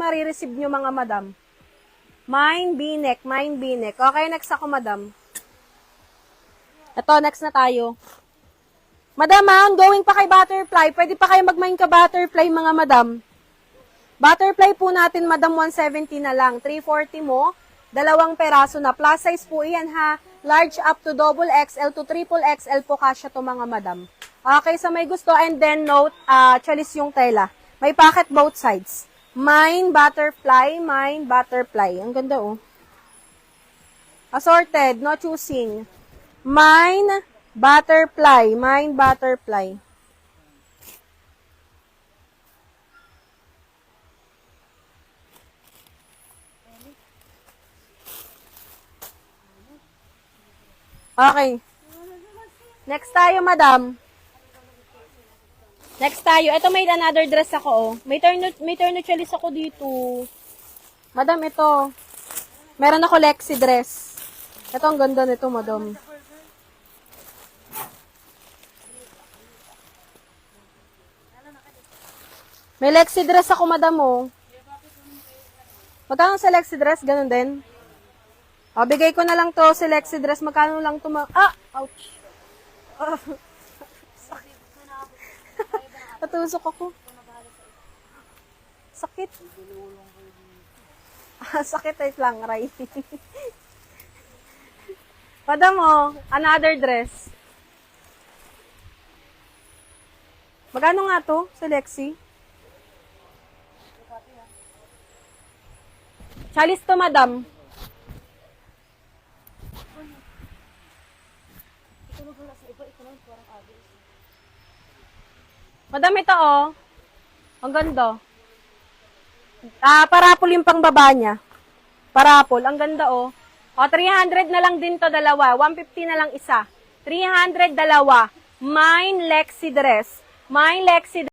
marireceive nyo mga madam. Mine V-neck, mine V-neck. Okay, next ako, madam. Ito, next na tayo. Madam, going pa kay butterfly. Pwede pa kayo mag-mine ka butterfly, mga madam. Butterfly po natin, madam, 170 na lang. 340 mo, 2 peraso na. Plus size po yan, ha. Large up to double XL to triple XL po kasya to, mga madam. Okay, sa may gusto, and then note, chalis yung tela. May pocket both sides. Mine butterfly, mine butterfly. Ang ganda, oh. Assorted, no choosing. Mine butterfly, mine butterfly. Okay. Next tayo, madam. Next tayo. Ito may another dress ako, oh. May turnuchalis ako dito. Madam, ito. Meron ako Lexi dress. Ito, ang ganda nito, madam. May Lexi dress ako, madam, oh. Magkano sa Lexi dress? Ganun din. O, bigay ko na lang to sa Lexi dress. Magkano lang to, ouch. Natusok ako. Sakit. Sakit, wait lang, Ray. Madam, oh, another dress. Magkano nga to sa Lexi? Chalis to, madam. Madam, ito, oh. Ang ganda. Parapol yung pangbaba niya. Parapol. Ang ganda, oh. O, 300 na lang din to, dalawa. 150 na lang isa. 300, dalawa. Mine Lexi dress. Mine Lexi